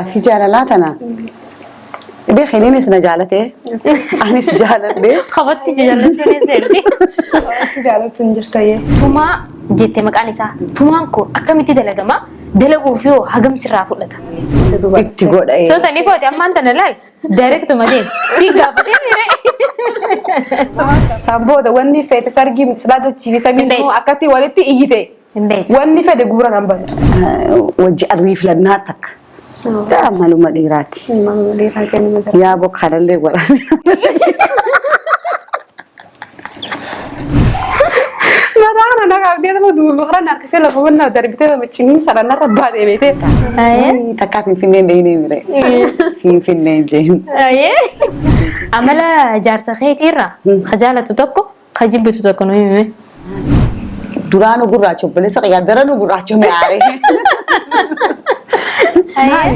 في جالات أنا بخليني سنجالته أنا سجالت به خبطتي جالتي نزلتي جالت نجرتيه توما جيت مكانيسا تومانكو أكملتي دلقما دلقوا فيه حجم سرافو لتا تقول إيه سو تاني فوتي أما أنت نلال دايركت مدين سيجا بدين سامبودا واني فيت سرقي من سلادة تشيفي سامينو أكتي والدتي إيجي إندي واني فيت جورا نمبر وجه الريف لناتك تعملوا مديراتي ما مدير هكذا مثلا يا أبوك خلالي ورا أنا قاعد أنا بدو بخرنا كسل فمنا دربتي بتشيني سرنا ربعد بيتي أيه تكافي في النين ديني مري في النين جين أيه عملا جارتا خيتيرا خجالة تتوكو خجيب تتوكو نوي durano gurracho bele sa ya darano gurracho me are أيه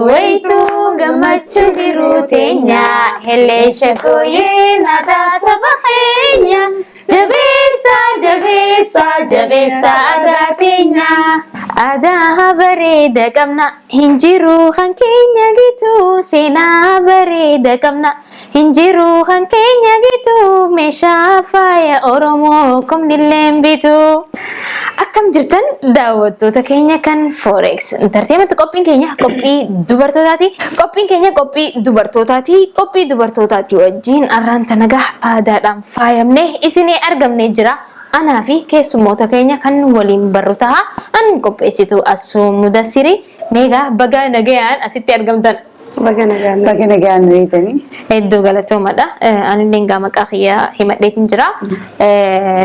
Waitu gammachu jirutenya helesha koye nata sabakenya jabesa adatenya ada bareda kamna hinjiru khankenya gitu sena bareda kamna hinjiru khankenya gitu mesha faya oromo komnilem bitu akkam jirtan daawwattoota keenya kan forex entertainment qophiin keenya qophii dubartootaati wajjin arraanta nagaa aadaadhaan faayamne isinii argamne jira anaa fi keessummoota keenya kan waliin barru ta'a an qopheessitu Asuu Mudassiri meegaa baga nagayaan asitti argamtan bagana gaan reetani hedduu galatoomadha anillee maqaa kiyyaa himadheetiin jira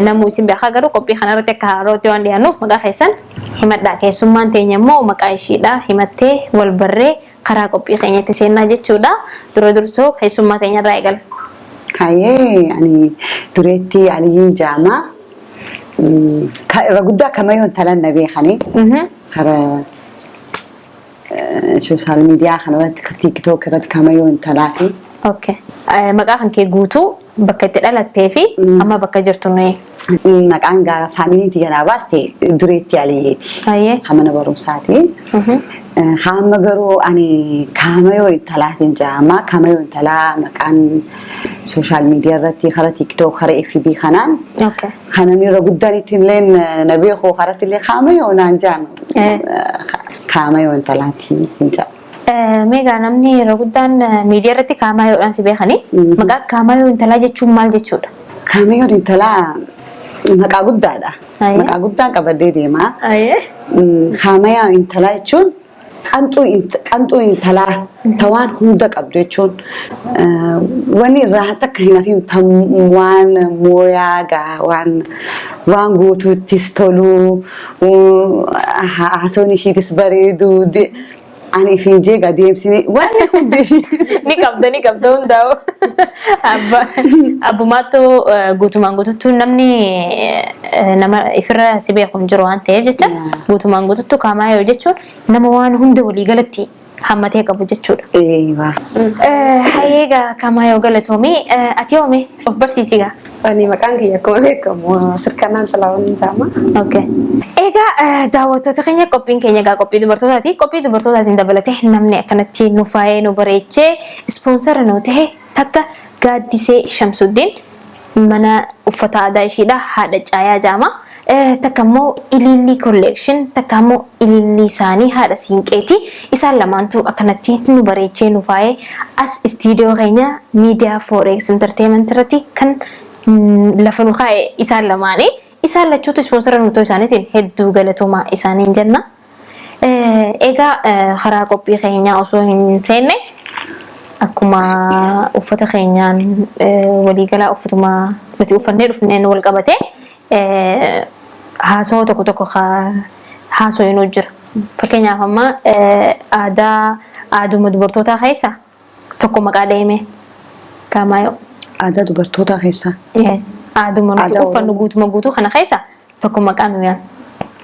namuu isin beekaa garuu qophii kanarratti akka haarootti waan dhiyaannuuf maqaa keessan himadhaa keessummaan teenya immoo maqaa ishiidha himattee wal barree karaa qophii keenyatti seennaa jechuudha dura dursoo keessummaa teenya irraa eegala. Hayyee ani dureetti aliin jaama irra guddaa kamayoon talan na beekani karaa social media kanarratti TikTok irratti kamayoon talaati. Okay. Maqaa kan kee guutuu bakka itti dhalattee fi amma bakka jirtu nuyi. Maqaan gaa faamiliitii kanaa baaste dureetti aliyeeti. Hayyee. Mana barumsaati. Hamma garuu ani kamayoo talaatiin jaama kamayoo talaa maqaan social media irratti karaa TikTok karaa FB kanaan. Okay. Kanan irra guddaan ittiin leen na beekoo karatti illee kamayoo naan jaanu. Kamayoo talaatiin sin jaa. Meegaa namni yeroo guddaan miidiyaa irratti kaamayoodhaan si beekanii maqaa kaamayoo intalaa jechuun maal jechuudha? Kaamayoo intalaa maqaa guddaadha. Maqaa guddaan qabadee deemaa. Kaamayoo intalaa jechuun qanxuu intalaa tawaan hunda qabdu jechuun wanni irraa takka hin hafiin waan mooyaa waan guutuuttis toluu haasoon ishiitis bareedu ani finjee gadeemsine wanni hundi ni qabda hundaa'u abbumaattu guutumaan guututtuu namni nama ifirra si beeku hin jiru waan ta'eef jecha guutumaan guututtuu kaamayoo jechuun nama waan hunda walii galatti hammatee qabu jechuudha. Hayyeegaa kaamayoo galatoomii ati yoome of barsiisigaa? Ani maqaan kiyya akkuma beekamu sirkanaan salaawwan jaama. Okay. Egaa daawwattoota keenya qophiin keenya egaa qophii dubartootaati. Qophii dubartootaatiin dabalatee namni akkanatti nu faayee nu bareechee ispoonsara nu ta'e takka Gaaddisee Shamsuddin mana uffata aadaa ishiidha haadha caayaa jaama. Takka immoo Ilillii Collection takka immoo Ilillii isaanii haadha siinqeeti. Isaan lamaantu akkanatti nu bareechee nu faayee as istiidiyoo keenya miidiyaa Forex Entertainment irratti kan lafa nu kaa'e isaan lamaanii. Isaan lachuutu ispoonsara nu ta'uu isaaniitiin hedduu galatoomaa isaaniin jenna. Egaa karaa qophii keenyaa osoo hin seenne akkuma uffata keenyaan waliigalaa uffatuma nuti uffannee dhufneen wal qabatee haasawaa tokko haasawaa jira. Fakkeenyaaf amma aaduma dubartootaa keessa tokko maqaa deeme Kaamaayoo. Aadaa dubartootaa keessa. Aaduma nuti uffannu guutuma guutuu kana keessa tokko maqaa nu yaadu.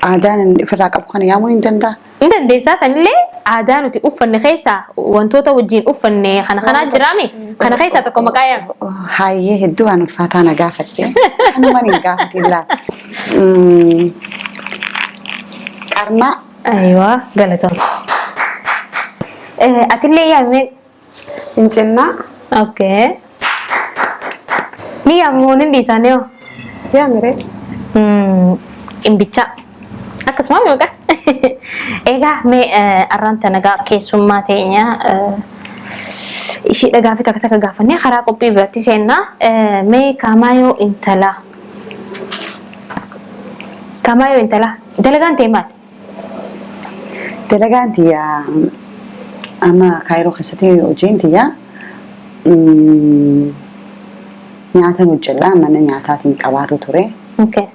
Aadaan ofirraa qabu kana yaamuun hin danda'a. Hin dandeessaa sanillee aadaa nuti uffanne keessa wantoota wajjin uffanne kana jiraame kana keessa tokko maqaa yaadu. Hayyee hedduu waan ulfaataa na gaafatte. Kanumaan hin gaafatin laata. Qarmaa. Ayiwaa galatoom. Atillee yaamee. Incinna. Okay. Ni yaamuun hindi isaanii hoo? Yaamire. Imbicha. Akkasuma maqaa. Egaa mee arranta nagaa keessummaa teenya ishii dhagaa fi takka gaafannee karaa qophii biratti seennaa mee Kaamaayoo intalaa. Kaamaayoo intalaa dalagaan ta'e maali? Dalagaan tiyyaa amma Kaayiroo keessatti hojiin tiyyaa nyaata hojjedha mana nyaataatiin qabaatu ture. Okay.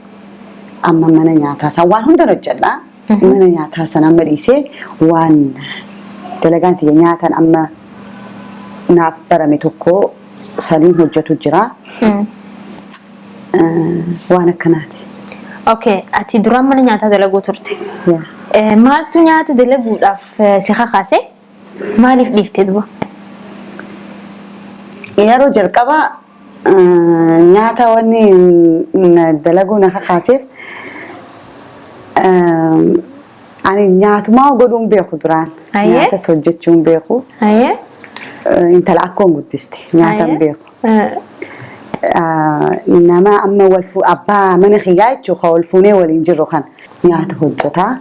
Amma mana nyaataa san waan hunda hojjedha. Mana nyaataa san amma dhiisee waan dalagaan tiyya nyaatan amma naaf barame tokko saniin hojjetu jira. Waan akkanaati. Okay, ati duraan mana nyaataa dalaguu turte. Maaltu nyaata dalaguudhaaf si kakaase? Maaliif dhiiftee duba? Yeroo jalqaba nyaata wanni dalaguu na kakaaseef ani nyaatumaa godhuun beeku duraan. Nyaatas hojjechuun beeku. Intala akkoon guddiste nyaatan beeku. Nama amma abbaa mana kiyyaa jechuudha wal fuunee waliin jirru kan nyaata hojjetaa.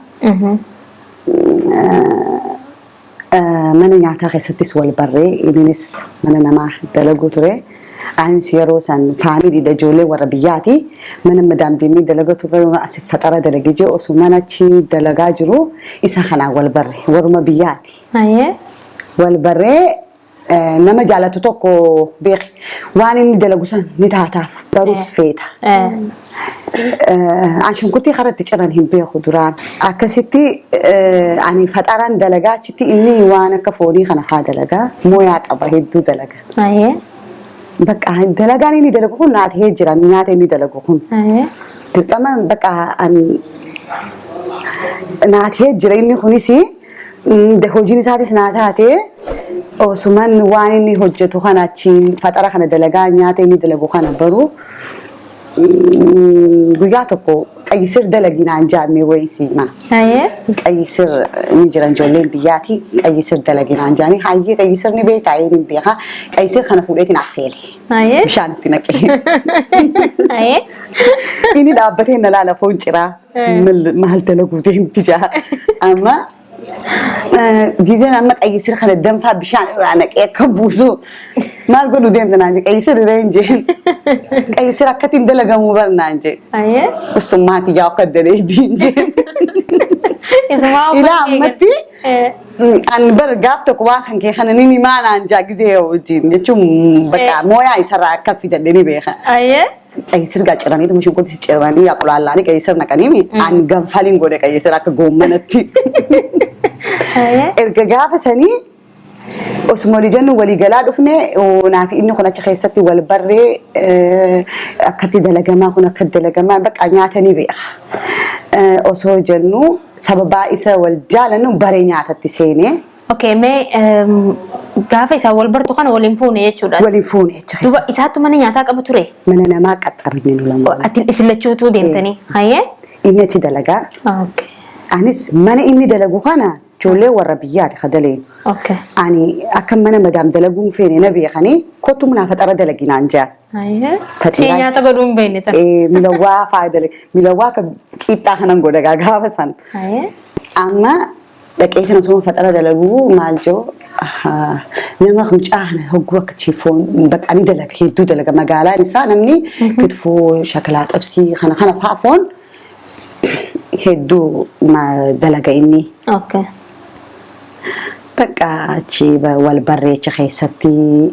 Mana nyaataa keessattis wal barree innis mana namaa dalaguu ture. Anis yeroo san faamilii ijoollee warra biyyaati. Mana madaam deemee dalagaa ture asif faxara dalagee jiru osoo mana achi dalagaa jiru isa kanaan wal barree warra biyyaati. Wal barree nama jaalatu tokko beeki waan inni dalagu san ni taataaf baruus feeta. Shunkurtii karatti ciran hin beeku duraan. Akkasitti ani faxaraan dalagaa achitti inni waan akka foonii kana haa dalagaa mooyaa qaba hedduu dalaga. Bakka dalagaan inni dalagu kun naatee jiran nyaata inni dalagu kun. Dirqama bakka naatee jira inni kunis hojiin isaatis naataatee osuman waan inni hojjetu kana achiin faxara kana dalagaa nyaata inni dalagu kana baru guyyaa tokko qayyisir dalaginaan jaamee wayisiima. Qayyisir ni jiran ijoolleen biyyaati qayyisir dalaginaan jaanii hayyee qayyisir ni beektaa inni beekaa qayyisir kana fuudheetiin affeele. Bishaan itti naqee. Inni dhaabbatee na laala foon ciraa maal dalaguu deemti jaa amma. Gizeen amma qayyisir kana danfaa bishaan irraa naqee akka buusu maal godhu deemta naan jee qayyisir irra hin jeen qayyisir akkatti hin dalagamuu bar naan jee usummaati yaa akka daleedii hin jeen ilaa ammatti an bar gaaf tokko waan kan kee kana nini maa naan jaa gizee wajjin jechuun bakka mooyaa isarraa akka fidadhe ni beeka. Qayyisir gaa ciranii tumu shunkurtis ciranii yaa qulaallaanii qayyisir naqanii an ganfaliin godhe qayyisir akka goommanatti. Erga gaafa sanii osuma walii jennu walii galaa dhufne naaf inni kun achi keessatti wal barree akkatti dalagamaa kun akka dalagamaa bakka nyaatanii beeka. Osoo jennu sababaa isa wal jaalannu baree nyaatatti seenee. Okay, mee gaafa isaa wal bartu kana waliin fuune jechuudha. Waliin fuune jechuudha. Duba isaatu mana nyaataa qabu ture. Mana namaa qaxxarame nu lama. Ati isilachuutu deemtanii. Hayyee? Inni achi dalagaa. Okay. Anis mana inni dalagu kana ijoollee warra biyyaati kadaleen. Okay. Ani akka mana madaam dalaguun feene na beekanii kottu munaa faxara dalaginaan jaan. Hayyee? Si nyaata baduun beekne tan. Milawwaa faayidale milawwaa ka qixxaa kanan godha gaafa san. Hayyee? Amma dhaqee kan osoo faxara dalaguu maal jiru nama kumcaana hogguu akka chiifoon bakka ani dalaga hedduu dalaga magaalaan isaa namni kitfoo shakalaa xabsii kana faafoon hedduu dalaga inni. Okay. بقى شي والبري خيستي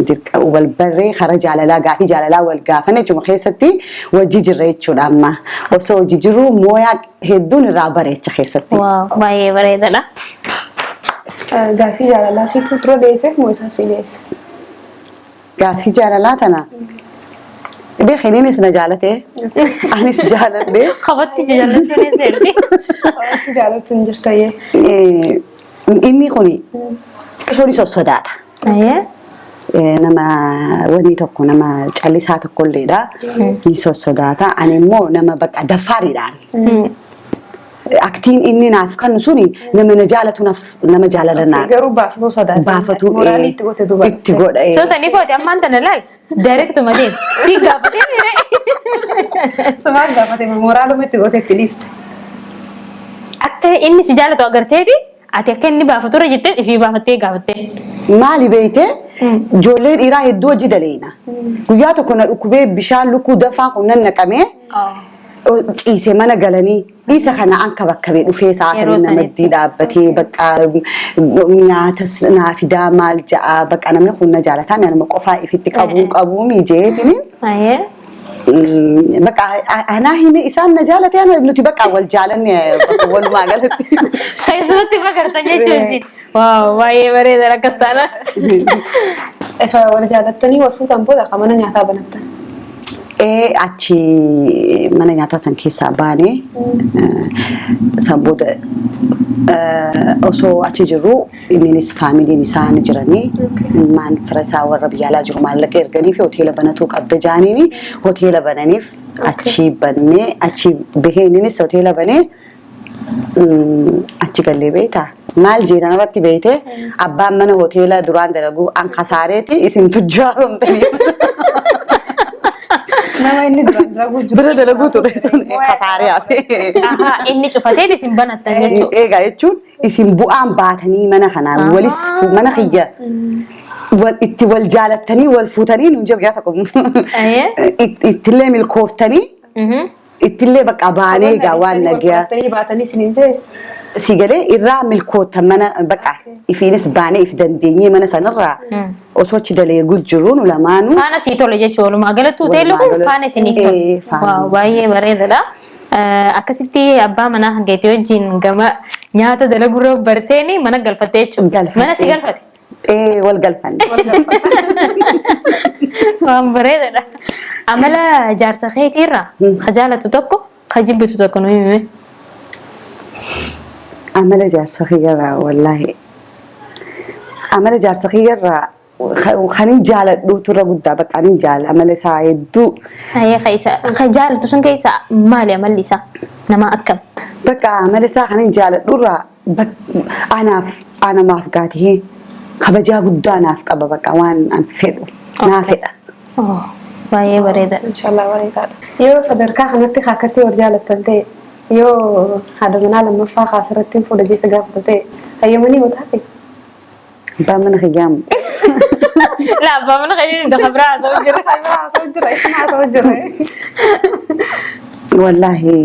ديك والبري خرج على لا قافي على لا والقافة نجوم خيستي وجيجي ريتشو لما وسو جيجرو مويا هدون الرابري خيستي واو باي بريدة لا قافي جالالaa situ dura deesseef moo isaa si deesse? قافي جالالاتنا بخينيني سنجالته أنا سجالته خبطتي جلتني سيرتي Wanti jaallattu hin jirtayyee. إني خوني كشوري صداتا ايه nama wani tokko nama callisaa tokko illee ni sossodaata ani immoo nama bakka daffaariidhaan aktiin inni naaf kan suni nama na jaalatu nama jaalalannaa Garuu baafatuu sodaata. baafatu Moraalii itti goote duuba. itti godha سو تاني فوتي أمان تنلاي دايركت مدين سي قافتين ميري Sumaan gaafate moraaluma itti goote itti dhiiste. akka inni si jaalatu agarteeti ati akka inni baafaturra jettee fi baafattee gaafattee. maali beeyte ijoollee dhiiraa hedduu hojii daleena guyyaa tokko na dhukkubee bishaan lukkuu dafaa kun nan naqamee ciise mana galanii isa kana anka bakka bee dhufee saasanii namatti dhaabbatee bakka nyaata naa fidaa maal ja'a bakka namni kun na jaalataa nama qofaa ifitti qabuu mijeetini Ayee. bakka anaa hime isaan na jaalate ana nuti bakka wal jaalanne bakka walumaa galatti Keessumatti magartan jechuusi. Waaw baay'ee bareeda akkas taana. Efa wal jaalattanii wal fuutan booda akka mana nyaataa banattan. achi mana nyaataa san keessaa baanee san booda osoo achi jirru innis faamiliin isaa ni jiranii maan fira isaa warra biyya alaa jiru maallaqa erganii fi hoteela banatuu qabda jaaniini hoteela bananiif achi bannee achi bahee innis hoteela banee achi gallee beektaa maal jeetan irratti beekte abbaan mana hoteela duraan dalagu an kasaareeti isin tujjaaromtanii. Nama inni dalagu jiru. Bira dalagu ture sun kasaaree hafe. Ahaa inni cufatee isin banattan jechuudha. Egaa jechuun isin bu'aan baatanii mana kanaa walis mana kiyya itti wal jaalattanii wal fuutanii nuun jedhu yaa tokko ittillee milkooftanii ittillee bakka baanee egaa waan nagaa Baatanii isiniin jee. sigalee irraa milkoota mana bakka ifiinis baanee if dandeenyee mana sanarraa osoo achi daleegu jiruun lamaanuu. Faana sii tole jechuudha walumaa galatti hoteelli kun faana isiniif tole. Waaw baay'ee bareedadha. Akkasitti abbaa manaa hangeetii wajjin gama nyaata dalagurra barteeni mana galfattee jechuudha. Mana si galfate. Wal galfanne. Waan bareedadha. Amala jaarsa keetiirraa ka jaalatu tokko ka jibbitu tokko nu himi. Amala jaarsa kiyyarraa wallaahi amala jaarsa kiyyarraa kanin jaaladhu turra guddaa bakka anin jaala amala isaa hedduu. Ka jaalatu sun keessa maali amalli isaa nama akkam? Bakka amala isaa kanin jaaladhurraa anamaaf gaatihee kabajaa guddaa naaf qaba bakka waan an fedhu naa fedha. Baay'ee bareeda. Inshallah bareedaadha. Yoo sadarkaa kanatti akkatti wal jaalattan ta'e yoo haadha manaa lammaffaa kaasirratti fuula keessa gaafatu ta'e hayyamanii yoo taate. Abbaan mana kiyyaamu. Laa abbaa mana kiyyaa dafa biraa haasa'u jira. Haasa'u jira isin haasa'u jira. Wallaahi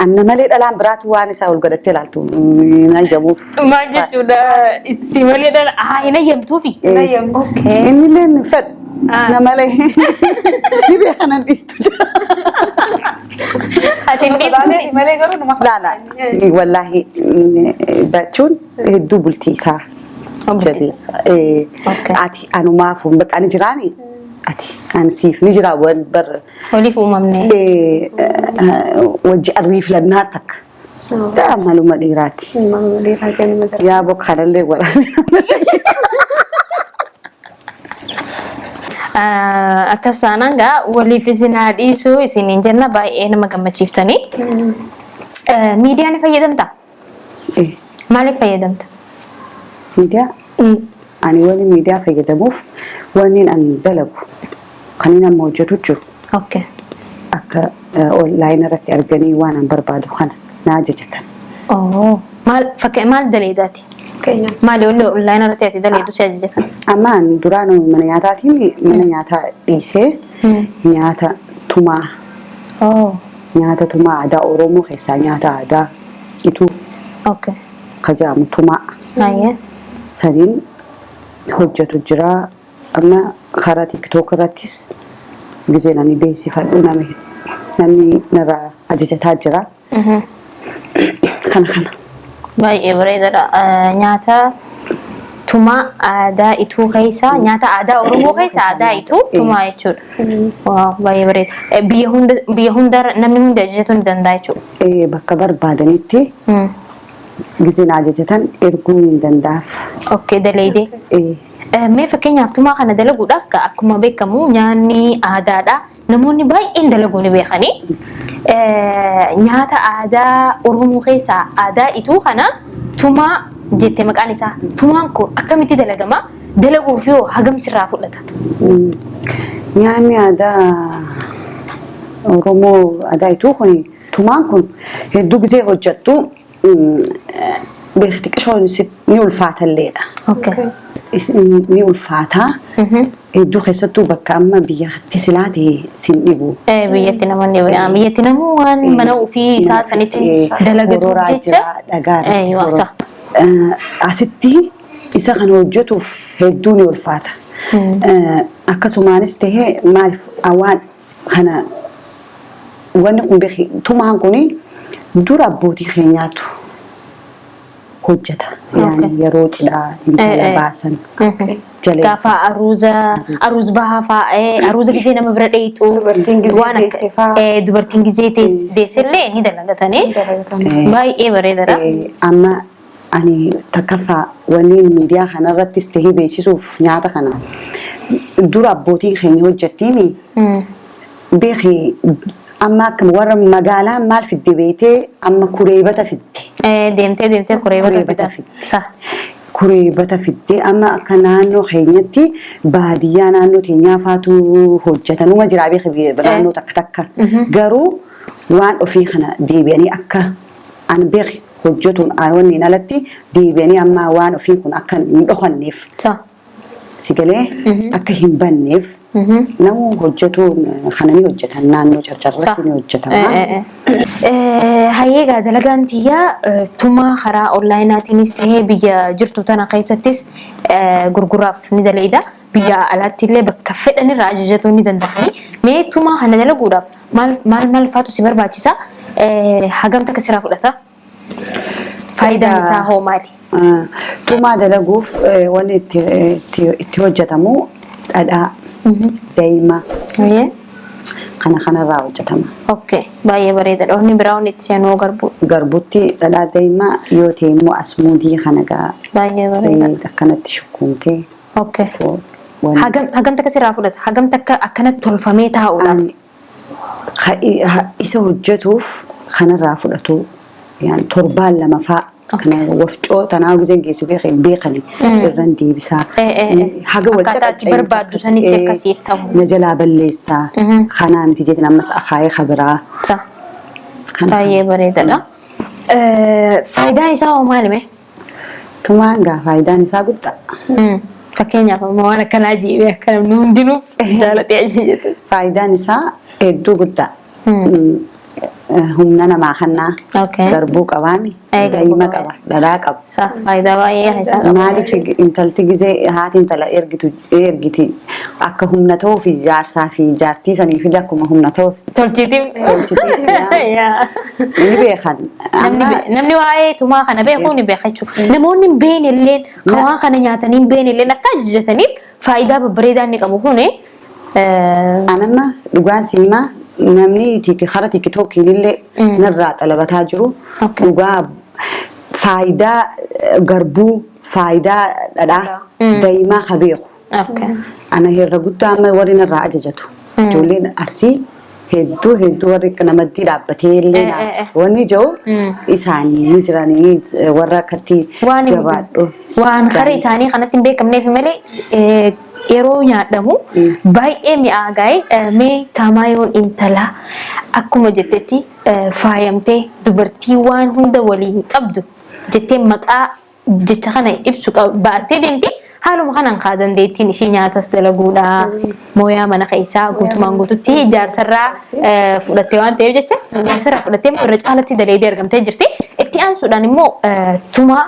anna malee dhalaan biraatu waan isaa ol godhattee ilaaltu hin hayyamuuf. Maal jechuudha si malee dhala hin hayyamtuufi. Inni illee hin fedhu. Namalee ni beekanan dhiistu jira. Malee garuu nama Laala wallaahi bachuun hedduu bultii isaa jabeessa. Ati anumaaf bakka ani jiraani ati ansiif ni jira bar waliif uumamne. Wajji arriif lannaa takka. Gaa maluma dhiiraati. Yaa bokka kanallee waraabee. Akkas taanaan gaa waliif isin haa dhiisuu isiniin jenna baay'ee nama gammachiiftanii. Miidiyaa ni fayyadamtaa? Maaliif fayyadamta? Miidiyaa? Ani wani miidiyaa fayyadamuuf wanni an dalagu kan inni amma hojjetu jiru. Akka onlaayinii irratti arganii waan an barbaadu kana na ajajatan. Maal daleedaati? Maali onlaayinii irratti ati daleedu si ajajatan? Ammaan duraan mana nyaataatiin mana nyaataa dhiisee nyaata tumaa. Nyaata tumaa aadaa Oromoo keessaa nyaata aadaa itu. خجام توما أيه سنين حجة جرا أما خراتي كتوك راتيس جزيناني بيسي فادو نامي نرى أجيجة تاجرا خنا baay'ee bareedaadha. Nyaata tumaa aadaa ituu keessaa nyaata aadaa Oromoo keessaa aadaa ituu tumaa jechuudha. Waaw baay'ee bareeda. Biyya hunda namni hundi ajajachuu ni danda'a jechuudha. bakka barbaadanitti gizeen ajajatan erguu ni danda'aaf. Okay daleedee. Mee fakkeenyaaf tumaa kana dalaguudhaaf akkuma beekamu nyaanni aadaadha. Namoonni baay'een dalaguu ni beekanii. Nyaata aadaa Oromoo keessaa aadaa ituu kana tumaa jettee maqaan isaa. Tumaan kun akkamitti dalagama? Dalaguuf yoo hagam sirraa fudhata? Nyaanni aadaa Oromoo aadaa ituu kun tumaan kun hedduu gizee hojjettu beekti qishoon ni ulfaatalleedha. Okay. Ni ulfaataa. Hedduu keessattuu bakka amma biyyatti silaate sin dhibu. Biyyatti namuu waan mana ofii isaa sanitti dalagatu jecha. Dhagaadha. Asitti isa kan hojjetuuf hedduu ni ulfaata. Akkasumaanis tahee maal waan kana wanni kun beeki tumaan kuni dura abbootii keenyaatu hojjeta. Yani yeroo cidhaa intala baasan. Gaafa aruuz bahaa fa'aa aruuza gizee nama bira dheeytu waan akka dubartiin gizee deessellee ni dalagatanii baay'ee bareedaadha. Amma ani takkaffaa wanni miidiyaa kanarrattis tahee beeksisuuf nyaata kana dura abbootiin keenya hojjettiimi beeki amma akka warra magaalaa maal fidde beetee amma kureebata fidde. Deemtee kureebata fidde. Kureebata fidde amma akka naannoo keenyatti baadiyyaa naannoo keenyaa faatu hojjetanuma jiraa beeki naannoo takka garuu waan ofii kana deebi'anii akka an beeki hojjetuun wanni alatti deebi'anii amma waan ofii kun akka hin dhokanneef sigalee akka hin banneef namu hojjetuun kana ni hojjetan naannoo carcarratti ni hojjetama. Hayyeegaa dalagaan tiyyaa tumaa karaa onlaayinaatiinis tahee biyya jirtu tana keessattis gurguraaf ni daleeda. Biyya alaatti illee bakka fedhanirraa ajajachuu ni danda'anii. Mee tumaa kana dalaguudhaaf maal faatu si barbaachisa? Hagamta akka sirraa fudhata? Faayidaan isaa hoo maali? Tumaa dalaguuf wanni itti hojjetamu dhadhaa daa'ima kanarraa hojjetama. Okay, baay'ee bareedaadha. Wanni biraa wanni itti seenuu garbuu. Garbuutti dhadhaa daa'imaa yoo ta'e immoo asmuudii kana baay'ee bareedaadha. Akkanatti shukuumtee. Okay. Hagam takka sirraa fudhata? Hagam takka akkanatti tolfamee taa'uudhaaf? Isa hojjetuuf kanarraa fudhatu torbaan lama fa'a. Kana wafcoo tanaa gizeen geessu beekani irraan deebisaa. Haga wal caqaatti barbaaddu sanitti akkasiif ta'u. Na jalaa balleessaa. Kanaa miti jetin ammas akaayee kabiraa. Baay'ee bareedaadha. Faayidaan isaa hoo maalime? Tumaan gaa faayidaan isaa guddaa. Fakkeenyaaf amma waan akkanaa jiibee akka namni hundinuuf jaalatee ajajatu. Faayidaan isaa hedduu guddaa. Humna namaa kannaa garbuu qabaami daa'ima qaba dhadhaa qaba. Faayidaa baay'ee isaa qaba. Maaliif intalti gizee haati intala ergiti akka humna ta'uu fi jaarsaa fi jaartii saniif illee akkuma humna ta'uu fi. Tolchitiif. Ni beekan. Namni waa'ee tumaa kana beekuu ni beeka jechuudha. Namoonni hin beekne illee kan waan kana nyaatanii hin beekne illee akka ajajataniif faayidaa babbareedaa inni qabu kuni. Anamma dhugaan siimaa namni kara tiktookiin illee narraa xalabataa jiru dhugaa faayidaa garbuu faayidaa dhadhaa daa'imaa ka beeku. Ana herra guddaa amma warri narraa ajajatu. Ijoolleen arsii hedduu warri namatti dhaabbatee illee naaf wanni jiru isaanii ni jiranii warra akkatti jabaadhu. Waan kara isaanii kanatti hin beekamneef malee yeroo nyaadhamu baay'ee mi'aagaa'e mee kaamaayoon intala akkuma jettetti faayamtee dubartii waan hunda waliin qabdu jettee maqaa jecha kana ibsu ba'attee deemti haaluma kanaan kaadan deettiin ishii nyaatas dalaguudha mooyaa mana keessaa guutumaan guututti ijaarsarraa fudhattee waan ta'eef jecha ijaarsarraa fudhattee irra caalatti daleedee argamtee jirti. Itti aansuudhaan immoo tuma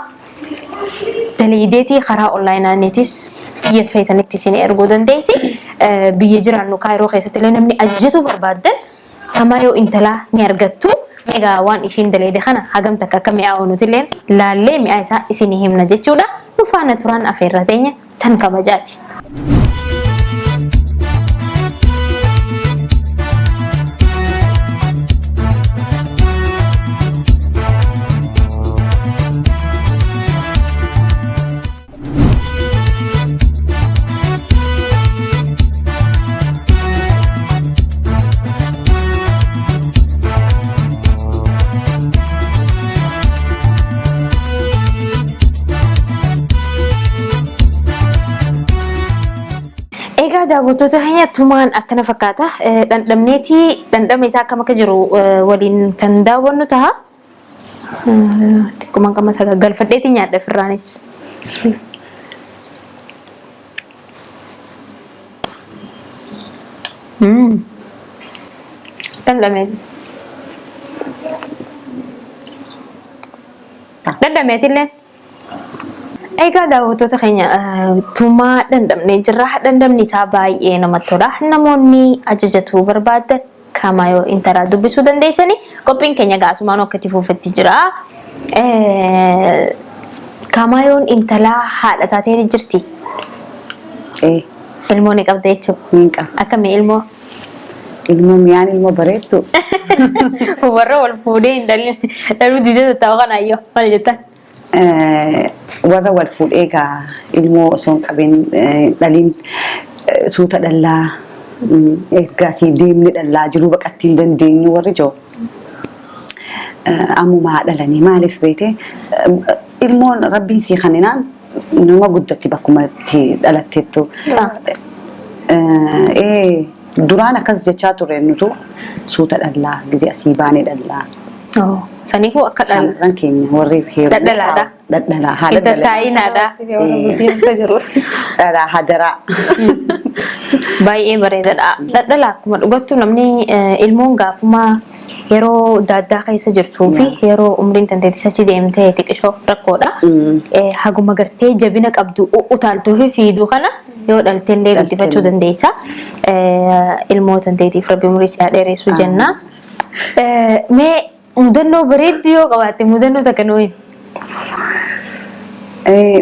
daleedeetii karaa onlaayinaaniitis biyya feetanitti isin erguu dandeessi. Biyya jiraannu Kaayiroo keessatti illee namni ajajatu barbaadan kamaa yoo intalaa ni argattu. Egaa waan ishiin daleede kana hagam takka akka mi'aawu nuti illee laallee mi'aa isaa isinii himna jechuudha. Nu faana turaan afeerra teenya tan kabajaati. Egaa daawwattoota keenya tumaan akkana fakkaata. Dhandhamni isaa akkam akka jiru waliin kan daawwannu ta'a. Xiqqoomaan qama isaa galfadheetii nyaadha firraanis. Dhandhameetillee. Egaa daawwattoota keenya tumaa dhandhamnee jirra. Dhandhamni isaa baay'ee namatti tola. Namoonni ajajatuu barbaadan kamaa yoo intalaa dubbisuu dandeessanii qophiin keenya gaasumaan akka itti fuufetti jira. Kamaa yoon intalaa haadha taatee jirti. Ilmoo ni qabda jechuudha. Akkamii ilmoo? Ilmoo miyaan ilmoo bareeddu. Warra wal fuudhee hin dhaluu didee tattaa'u kanaayyoo maal jettan? Warra wal fuudhee egaa ilmoo osoo hin qabin dhaliin suuta dhallaa ergasii deemne dhallaa jiruu baqatti hin dandeenyu warri jiru. Ammumaa dhalanii maaliif beekte ilmoon rabbiin sii kaninaan nama guddatti bakkuma itti dhalatteettu. Duraan akkas jechaa turre nutu suuta dhallaa gizee asii baanee dhallaa. Saniifuu akka shamarran keenya warri heeruu dhadhalaadha. Dhadhalaa haala taa'inaadha. Dhalaa hadaraa. Baay'ee bareedaadha. Dhadhala akkuma dhugattu namni ilmoon gaafuma yeroo daaddaa keessa jirtuu fi yeroo umriin tanteetis achi deemtee xiqqishoo rakkoodha. Haguma gartee jabina qabdu utaaltuu fi fiiduu kana yoo dhalteellee guddifachuu dandeessa. Ilmoo tanteetiif rabbi umurii siyaa dheeressu jenna. Mee mudannoo bareedduu yoo qabaatte mudannoo takka nuu himi?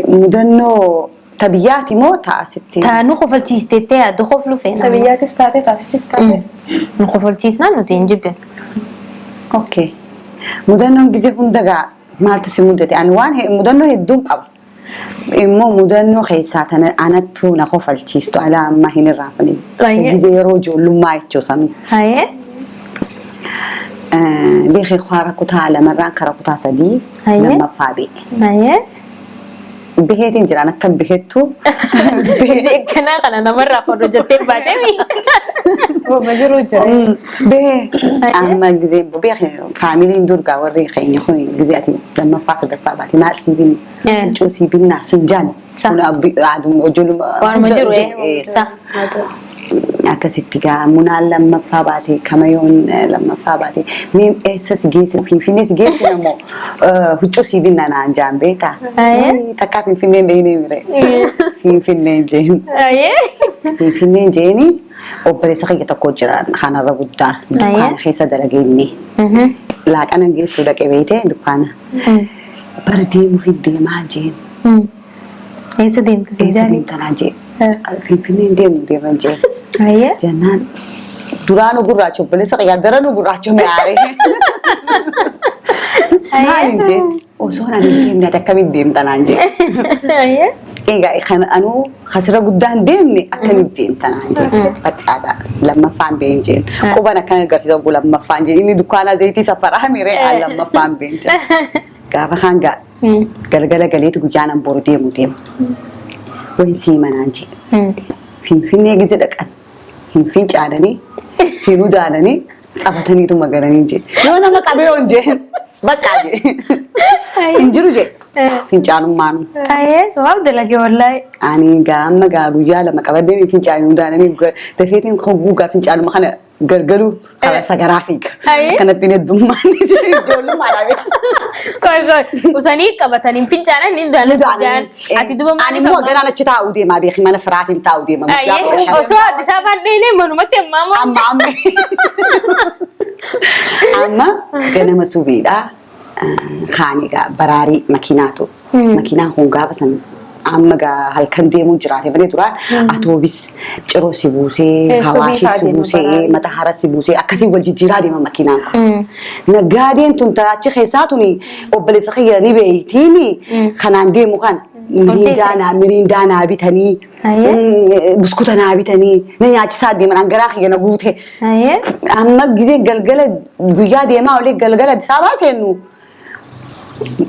Mudannoo tabiyyaati moo taasitti? Taa nu kofalchiisteettee yaaddu koflu feena. Tabiyyaatis taate taasistis taate. Nu kofalchiisnaan nuti hin jibbinu. Okay. Mudannoon gizee hundagaa maaltu si mudate? Ani waan mudannoo hedduun qaba. Immoo mudannoo keessaa tana anattu na kofalchiistu alaa amma hin irraafanii. Gizee yeroo ijoollummaa jechuu samii. Hayee. Beekee kwaara kutaa lamarraan kara kutaa sadii lammaffaa beeke. Hayee. Beheetiin jiraan akka behettu. Kanaa kana namarraa hodhu jettee baateemi. Boba jiru jira. Behee amma gizee beekee faamiliin durgaa warri keenya kun gizee ati lammaffaa sadaffaa baate maal siibin cuusii binnaa siin jaani. Kun aaduma ijoolluma. Waanuma jiru akkasitti gaa munaan lammaffaa baate kamayoon lammaffaa baate mee eessa si geessi finfinnee si geessi namoo huccuu si binna naan jaan beektaa takkaa finfinneen deemee mire finfinneen jeen finfinneen jeeni obboleessa kiyya tokko jira kanarra guddaa dukkaana keessa dalageenne laaqana geessuu dhaqe beekte dukkaana bara deemuufi deemaa jeen eessa deemta si jaani? Deemtanaa jeen finfinneen deeman jeen. Hayee. Jannaan duraanuu gurraacha obboleessa kiyyaa daranuu gurraacha mi'aaree. Maaliin jeen osoo naan hin deemne ati akkamitti deemtanaan jeen. Hayee. Egaa kan anuu kasira guddaan deemne akkamitti deemtanaan jeen. Faqqaadha lammaffaan been jeen. Quban akkan agarsiisa obbo lammaffaan jeen inni dukkaana zayitii safaraa miree aan lammaffaan been jeen. Gaafa hanga galgala galeetu guyyaan boru deemu. Wayin sii manaan jeen. Finfinnee gizee dhaqan. Hin fincaadanii, hin udaananii, qabataniitu magaranii jee. Yoo nama qabee on jeen, baqqaa jee. Hin jiru jee. فنجان مانو أيه سواب دلقي والله أني قام قاعد لما قبلني فنجان ودانني تفيتين خوجا فنجان ما خنا قرقلو خلاص سجرافيك أيه. كانت تني الدمان جول ما على كوي وساني كبتانين فنجانا نيل فنجان أتي دوما أنا مو قال أنا شتا أودي ما بيخي ما أنا فراتين تاودي ما أيه وسوا دسابان ليني منو متى ماما أما كنا مسؤولية خانيكا براري ماكيناتو ماكينة هونغا بس أما هالكندي مجراتي بني ترى أتوبيس جروسي بوسي هواشي سبوسي متهارا سبوسي أكثر والجيرادي ما ماكينة نقادين تنتاج خيساتوني وبلس خير نبي تيمي خناندي مكان مريندانا بيتني بسكوتنا بيتني نياج سادي من أنقراخي نقوته أما جزء قلقلة بيجادي ما أولي قلقلة سابا سينو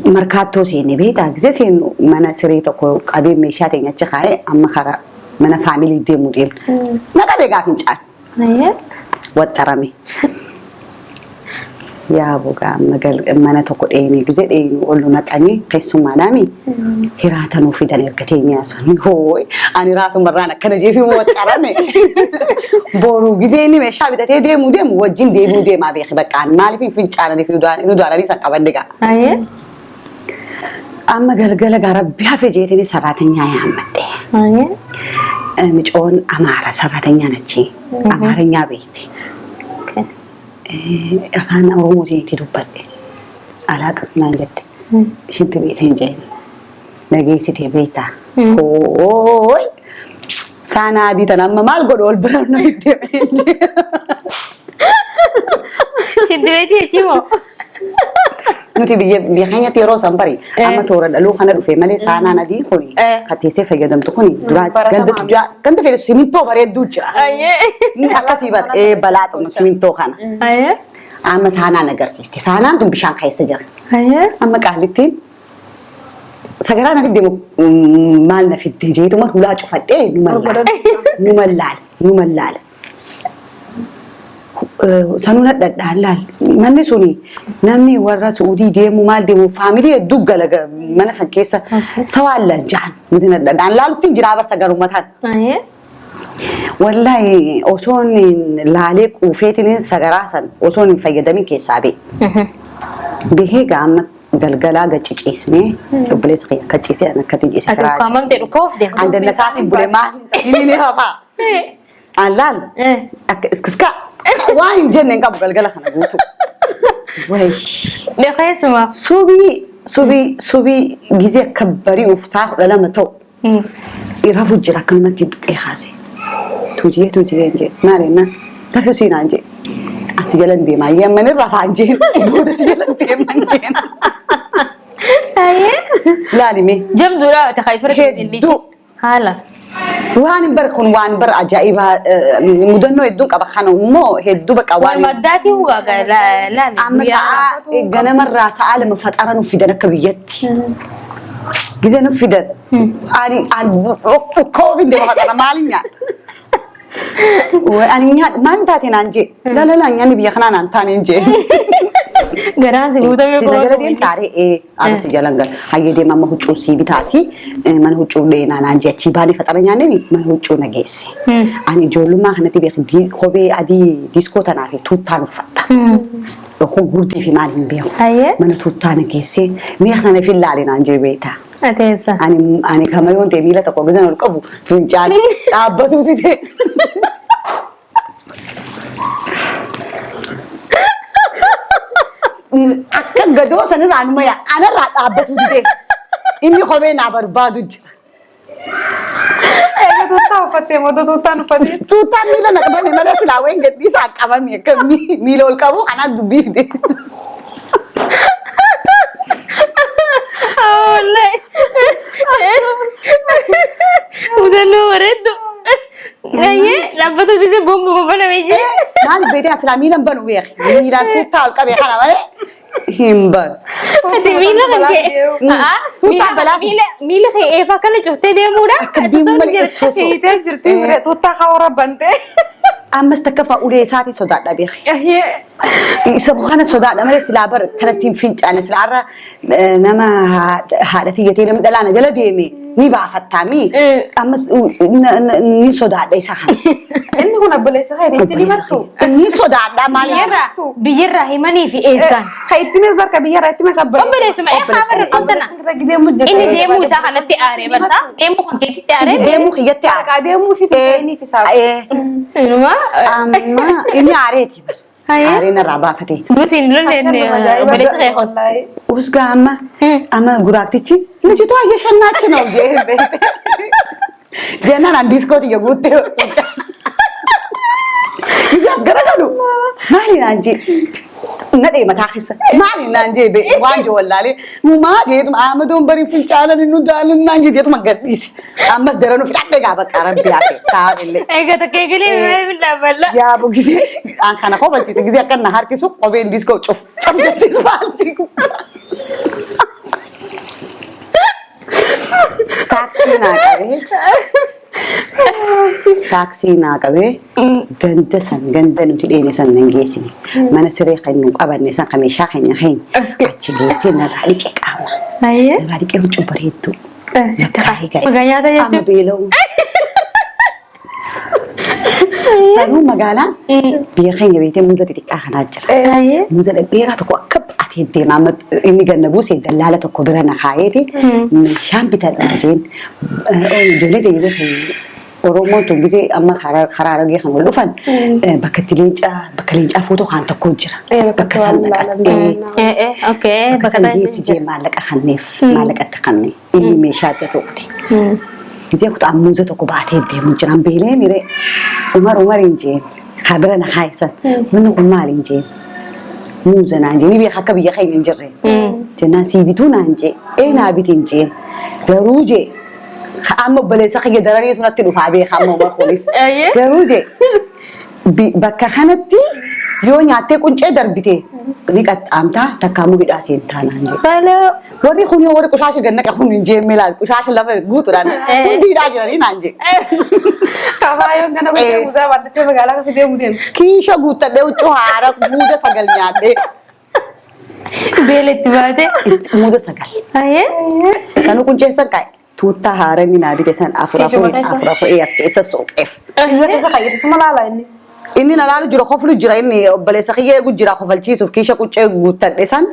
مركاتو سيني بيتا جزء سينو منا سريتو قبيل ميشاتي نتشخاي أما خرا منا فاميلي ديمو ديم نقابي قافين جان واترامي يا بوكا منا تقول إني جزء إني أقول لك أني قيسو مانامي هراتنو في دنيا كتير سوني هوي أنا راتو مرانا كنا جيفي واترامي بورو جزء إني مش حابة تدي مودم وجين دي مودم ما بيخي بكان مالي في شانة في دوار نيسا كمان دكا أما قال ربي في جيتني سراتني يا أمدي مجون أمارة سراتني نتشي أمارة يا بيتي أنا أرومي في دوبلة علاقة نانجت شنت بيتين جين نجيسي تبيتا هوي سانا دي تنام مال قدول برنا بيتين شنت بيتي تيمو نوتي بيخانيا تيرو سامبري أما تورا لو خنا في مالي سانا ندي خوني كتيسة في جدم تخوني دراس كنت في السمينتو بريد دوتشا أكاسيبات بلات السمينتو خنا أما سانا نجرسيستي سانا دم بشان خيس سجر أما قالتين سجرنا في الدم مالنا في الدجاج وما كلها شوفت نملال سنونا دالال من سوني نمني ورا سعودي ديمو مال ديمو فاميلي الدوغ لغا من سنكيسا سوال لجان مزينا دالال تنجرا بر سغرو متان والله اوسون لاليك وفيتين سغراسن اوسون فيدمي كيسابي بهيغا ام galgala gachicisne obboleessa kiyya kachiise ana katijise karaa kamamte dhukof de ande nasaati bulemaan inni rafa alal iska waan jenne qabu galgala kana guutu way de khayma subi gize kabari ufsa lama to irafu jira kalmati duqe khase tujiye nje marina tafu sinanje asijalan de ma yamman rafa nje بود asijalan de manje ايه لا لي جم دورا تخايفرك اللي هلا وان برخون وان بر عجائبها مدنو يدوك ابخانو مو هدو بقى وان مداتي هو لا اما ساعه غنا مره ساعه لما فطرنوا في دنك بيتي غزنا في دن اني كوفيد دي فطرنا مالنا واني ما انتاتي نانجي لا يعني بيخنا نانتاني نجي غران سيبوتا مي سيجلا دين تاري انا سيجلانغ هاي دي ماما هوچو سي بيتاتي من هوچو دينا نانجي تشيباني فطرنا نبي من هوچو نغيسي اني جولو ما هنتي بيخ دي خوبي ادي ديسكو تنافي توتان فدا وكون غردي في مالين بيو من توتان نغيسي ميخنا في لالي نانجي بيتا اتيسا اني كما يون تيميلا تكو غزن القبو فنجان ابتو تي akka gadoo sanirraan maya anarraa dhaabbatu dide inni kophee naa barbaadu jira. Egaa tuuttaa uffattee mootii tuuttaan uffattee. Tuuttaan miila naqbame malee silaa wayin gadhiisaa qabame akka miila ol qabu kanaa dubbiifte. Wallahi. Udannoo bareeddu. Ayyee dhaabbatu dide bomba bana beekee. Maal beekee asilaa miilaan banu beek miilaan tuuttaa ol qabee kana malee. Himban. Ati miila kan kee miila kee eefaa kana cuftee deemuudha. Hiitee jirti tuuttaa kaawara bantee. أما استكفى أولي ساعتي صداع نبيخي يسبوا خنا صداع نمر سلابر كانت تيم فينش أنا سلعرة نما هذا تيجي نم دلنا جل ديمي ني بعرف تامي أما ني صداع ليس خنا إني هنا بليس خير إنتي مرتو ني صداع ده مالي بيرة هيماني في إنسان خيتني البركة بيرة إنتي ما سبب قبل اسمع إيه خامر قدنا إني ديمو ساعة نبتي آري برسا ديمو كان كيف تاري ديمو خيّت كا ديمو في تاني في سبب ما أما إني عريتي عرينا الربا فتي بس إنه بليس خير خد وسجى أما غراكتي إنه جتوا يشان ناتشنا وجه جانا نانديسكو تيجي بوته Yes, gara-garu. Mali nanti. Nade mata khisa. Mali nanti be wanjo wallale. Muma je tum amadum bari finchana ninu dalun nanti dia tum gadis. Amas deranu fitak ga bakara biake. Taabille. Ega to kegeli billa balla. Ya bu gize ankana ko balti gize akan nahar kisu qobe disco chof. Chof gadis balti. Taxi na kare. Taxi na kabe ganda san ganda nuti deni san nangesini mana sire khanu qabanne san khame shakhanya khain achi gesi na radi ke kama Aye. radi ke hucu baretu Setelah maganya ta yachu. amabelo sanu magala biya khanya bete muza titik akhana jira Aye. muza da bera to ko kab ati de mamat ini ganna busi dalala to ko birana khayeti min sham bitadajin jole de yibe khayi Oromo tu gize amma kharara ge khan lufan bakatilinca foto khan ta kujira bakasan Okay. bakasan ge sije malaka khanif malaka takhanni illi me shate to kuti gize ko amuza to ko baate de mujram bele mire umar inje khabara na khaisa mun ko mal inje muza nanje ni bi hakka bi khayn injire jena sibitu nanje na bitinje daruje خام بليس خي دراني تنتي دفابي خام ما خلص جروجي بكخنتي يو نياتي كونچه دربيتي نيكات امتا تكامو بيداسين تانانجي Kalau وري خوني وري كشاش غنك خوني جي ميلاد كشاش لفه غوتران كنتي راجراني نانجي Kabayo nga na ko uza wadde magala kasi demu dem. كيشا غوتا دو چوهارا موده سغل نياده belet bate. موده سغل Aye. سانو كونچه سكاي توتا هارني نابيتي سان افرافو اياس كيسا سوقف Isa kayit sumalala ini. inni nalalu jiro khoflu jira inni balesa khiye gu jira khofal chiisuf kisha ku cee guutan desan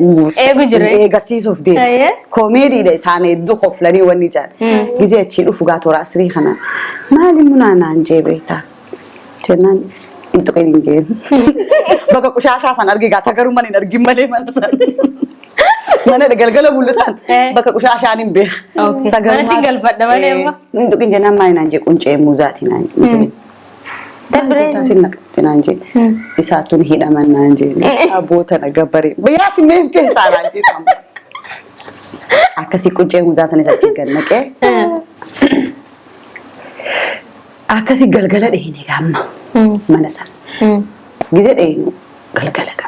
Gu jira. garsiisuuf de Aye. komedi de saane du khoflani wani jan gize chi dhufu ga tora asri khana mali munana anje beta tenan into kelinge baka kushasha san argi ga sagaru mani argi male man san mana de galgala bulusan baka kushasha nim be Okay. Mana tinggal pada mana ma? into kinjana mai nanje kunce muzati nanje Tabre. Tasin nak nanje isatun hidaman nanje abota na gabare bayasi me ke sala nanje tam akasi kunce muzasane sachi gannake akasi galgala de ne gamma manasan gize de galgala ga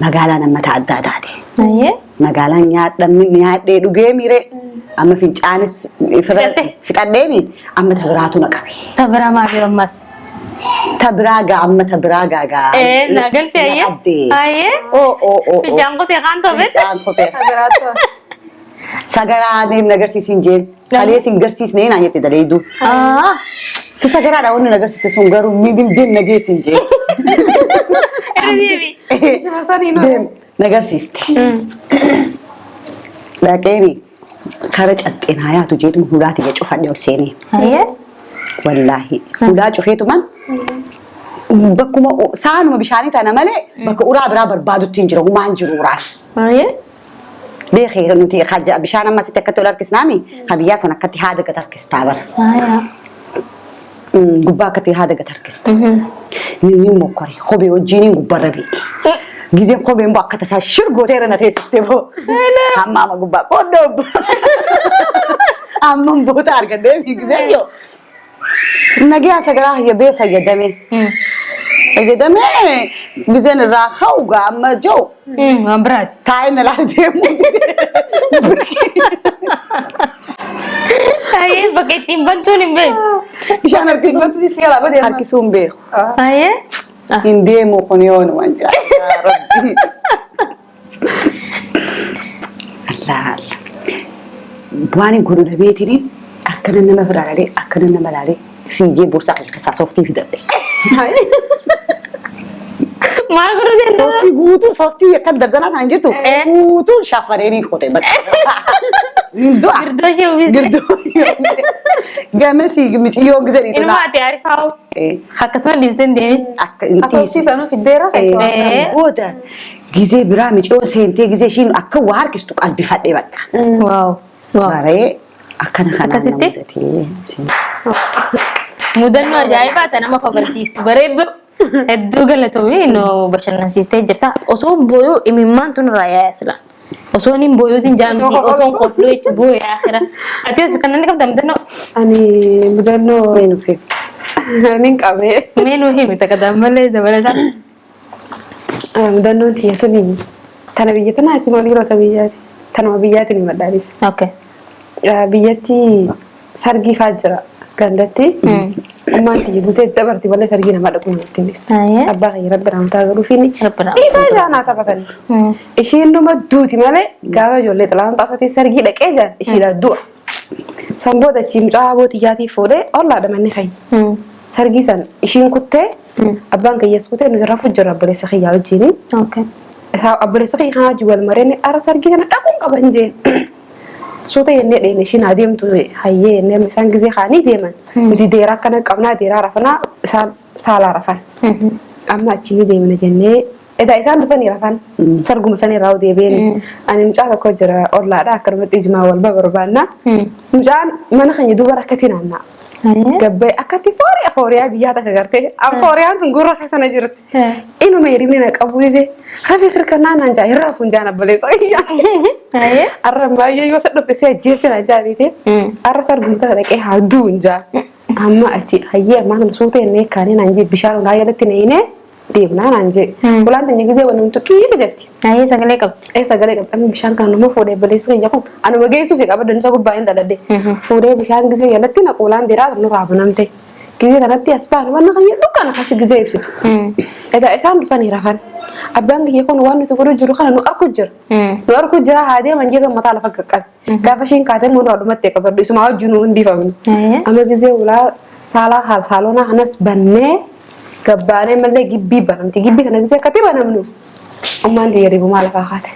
magala na mata addadade Aye. magalan ya dan min ya de duge mire amma fincanis fitademi amma tabratu na kabe Tabra ma bi mas. tabraga amma tabraga ga Nagalti aye. Aye. oh Jango te kanto bet. jankote Sagarato. sagara dem nagarsiisin jeen kale sin garsiisne na yete daleedu Ah. si sagara da wonni nagarsiiste sun garu midim dem nageesin jeen Devi. Masani no. dem nagarsiiste laqeeni kara caxxeen hayaatu jeetum hulaati ya cufadhe ol seeni Aye. wallahi hulaa cufeetu man bakkuma saanuma bishaanii tana malee bakka uraa biraa barbaadutti hin jira humaan jiru uraan Aye. beekii nuti xajja bishaan amma sitti akkatti ol harkisnaami habiyyaa sana akkatti haada gad harkistaa bara Aye. gubbaa akkatti haada gad harkista inni mokkore kophee wajjiniin gubbarra bi'i gizeen kopheen boo akka tasaa shirgooteera na teessistee boo hammaama gubbaa qodhoob amman boota argadhee gizeen yoo nagaa sagaraa hayyabee fayyadame gizeen irraa hawga amma joo Berat. taa'ee na laala deemuu Aye, pakai timbang tu ni bet. bishaan Wanti si siyaa badee harkisuun beeku. Aye. Hin deemu kun yoo nu waan jaa rabbi. Allah. Waan godhu dhabeetiniin akkana nama firaalee akkana nama laalee fiigee boorsaa keessaa sooftii fidadhe. Maal godhu jenna? Sooftii guutuu sooftii akkan darzanaa kan jirtu guutuu shaafareerii qote bakka. Mindu'a. Girdoo ishee uwwiste. Girdoo. Gamasi miciyyoo gizee dhiitu. Ilma ati ariifaa akkasuma dhiistee hin deemin. Akka inti Asoosiisanuu fiddeera. booda gizee biraa miciyyoo seentee gizee ishiin akka waa harkistu qalbifadhee bakka. Waaw. Baree akkana kanaan Akkasitti? mudatee. Mudannoo ajaa'ibaa ta'e nama kabachiistu bareedduu hedduu galatoomii nu bashannansiistee jirta. Osoo booyuu imimmaan tun irraa yaa'aa sila. Osoo hin booyuutiin jaamtii osoo hin qofluu jechuun booyaa jira. Ati osoo kan inni qabda mudannoo Ani mudannoo Meenuu fi nin qabee. meenuu himi takkataan malee dabalataa. Mudannoon tiyyatuni tana biyya tanaati maal dhiirota biyyaati. Tanuma biyyaatiin hin madaanis. Okay. Biyyatti sargii faa jira gandatti. Ummaan kiyya guutee dabarti malee sargii nama dhaquu hin ittiin. Aye. Abbaa kiyya rabbi raamtaa galuufiini. Rabbi raamtaa Isaa jaanaa taphatani. Ishiin dhuma duuti malee gaafa ijoollee xilaan xaasotee sargii dhaqee jaan ishiidha du'a. Sanboota cimcaa bootiyyaatii fuudhee ollaadha manni keenya. Sargii san ishiin kuttee abbaan kiyyaas kuttee nuti rafu jirra obboleessa kiyyaa wajjini. Okay. Obboleessa kiyya kana wajjin wal maree ara sargii kana dhaquun qaban jee. Suuta yennee dheene ishiin adeemtu hayyee yennee isaan gizee kaanii deeman. Nuti deeraa akkana qabnaa deeraa rafanaa isaan saalaa rafan. Amma achiin deemna jennee edaa isaan dhufanii rafan sarguma sanii irraa deebiin. Ani mucaa tokko jira ollaadha akkanumatti ijumaa wal barbaanna. Mucaan mana keenya duuba rakkati naanna'a. Gabbee akkatti fooriyaa biyyaa takka gartee fooriyaan tun gurra keessana jirti. Inuma hiribni na qabu dide rafi sirkannaa naan jaa irraa funjaan abbaleessa. Arra baay'ee yoo sadhofte si ajjeesse naan jaa dide arra sargumta dhaqee haa duun jaa. Amma achi hayyee ammaan suuta ennee kaanii naan jee bishaan ulaa jalatti neeyinee deemnaa naan jee. Ulaan tanya gizee waliin tuqqii jetti. Aye sagalee qabdi. Sagalee qabxanii bishaan kan nama fuudhee baleessa kiyya kun anuma geessuuf qaba dansa gubbaa hin daladde. Fuudhee bishaan gizee jalatti naquulaan deeraa nu raabunamte. Gizee kanatti as baanu waan kan dukkan akkasi gizee ibsitu. Egaa isaan dhufanii rafan. Abbaan kiyya kun waan nuti godhu jiru kana nu arku jira. Nu arku jira haa deeman jedhan mataa lafa qaqqabe. Gaafa ishiin kaatee mun walumattee qabadhu isuma wajjin nu hindiifamnu. Amma gizee ulaa saalaa haal saalonaa kanas bannee gabbaanee malee gibbii banamti. Gibbii kana gizee akkatti banamnu. Ummaan tiyya ribumaa lafaa kaate.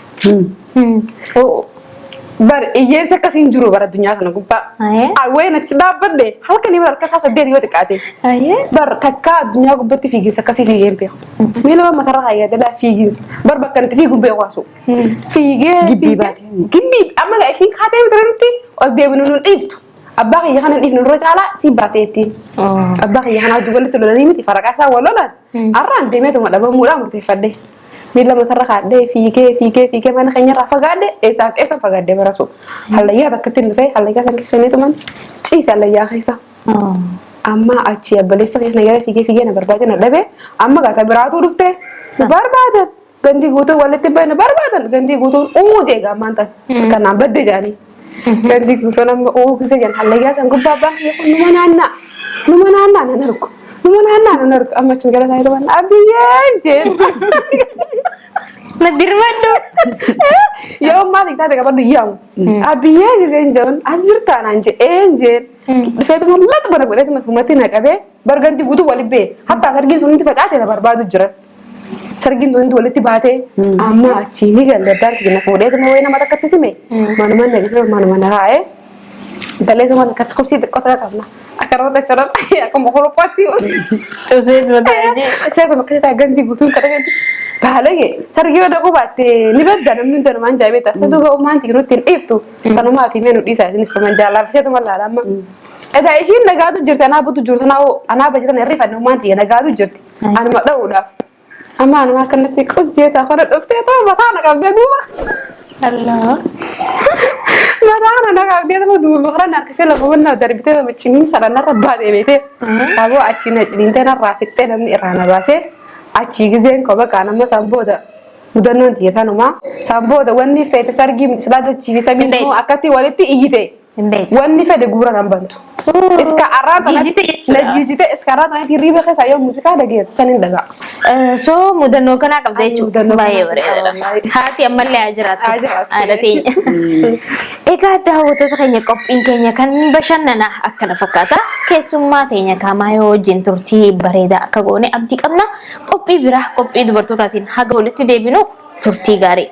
Bar iyyeessa akkasiin jiru bara addunyaa kana gubbaa. Awween achi dhaabbadhe halkanii bara harka isaa 8 yoo xiqqaate. Bar takka addunyaa gubbaatti fiiginsa akkasii fiigeen beeku. Miila matarra fayyadamaa fiiginsa. Bar bakka itti fiiguun beeku asu. Fiigee Gibbii baatee. Gibbii amma gaa ishiin kaatee bidiranitti ol deebinu nu dhiiftu. Abbaa kiyya kana dhiifnu irra caalaa si baaseetti. Abbaa kiyya kana wajjin walitti lolanii miti faraqaa isaa wal lolan. Har'aan deemeetuma dhabamuudhaan murteeffadhe. Bila matarra kaadhee fiigee mana keenyarraa fagaadhe eessa fagaadhee barasu. Hallayyaa takkatti hin dhufee hallayyaa san keessanii tuman ciise hallayyaa keessa. Amma achi abbaleessa keessa nagara fiigee na barbaade na dhabe amma gaata biraatu dhufte barbaadan gandii guutuu walitti bahe na barbaadan gandii guutuun uujee gaammaan tan kanaan badde jaanii. Gandii guutuun amma uugise jan hallayyaa san gubbaa abbaan kiyya kun numa naannaa nan argu. Numan argu amma achi gara isaa tuman abiyyee jeen. Nadirmadu. Yoo maali taate qabadhu yaamu. Abiyyee giseen jeun as jirtaan aan je'een jeen. Dhufeetuma laxa bana godheetuma fumatti na qabee barganti guutuu walitti bee hatta sargiin sun itti facaate na barbaadu jira. Sargiin sun itti walitti baatee amma achi ni galle darti na fuudheetuma wayii nama takkatti sime. Manuma na gisee manuma na raa'ee. Daleetuma akkatti kubsii xiqqoota qabna. Akarota charan akkuma horopatti. Tuseet mataajee. Achirratti bakka isaa ganti guutuun kadhagatti. Baalage sargii yoo dhaquu baatte ni badda namni hundi namaan jaabeeta. Saduu ga'u maanti nutti hin dhiiftu. Kanumaa fi meenu dhiisaa isinis kuman jaallaa fi seetuma laala amma. Edaa ishiin nagaatu jirti anaa butu jirtu anaa bajetan hirrifanne maanti nagaatu jirti. Anuma dha'uudhaaf. Amma anuma akkanatti qojjeetaa kana dhuftee ta'u mataa na qabdee duuba. Allah. Mataa na qabdee ta'u duuba kana akkasii lafa manna darbitee maciniin salanarra baatee beetee. Aboo achi na ciniintee narraa fixxee namni irraa na baasee. Achi gizeen koba kanama sambooda mudannoon tiyyatanuma sambooda wanni feete sargii miislaa dachiifisa miidhuu akkatti walitti iyyite wanni fede guura nan bantu Iska arata Jijite jechuudha. na jijite iska arata na hirriba keessa yoo muuziqaa dhageet sanin dhagaa. So mudannoo kanaa qabda Ani jechuudha. mudannoo Baay'ee kanaa bareedaadha. qabda, Haati ammallee haa jiraattu. Haa jiraattu. Haadha teenya. Egaa daawwattoota keenya qophiin keenya kan bashannanaa akkana fakkaata. Keessummaa teenya Kaamaayoo wajjin turtii bareedaa akka goone abdii qabna. Qophii biraa qophii dubartootaatiin haga walitti deebinu turtii gaarii.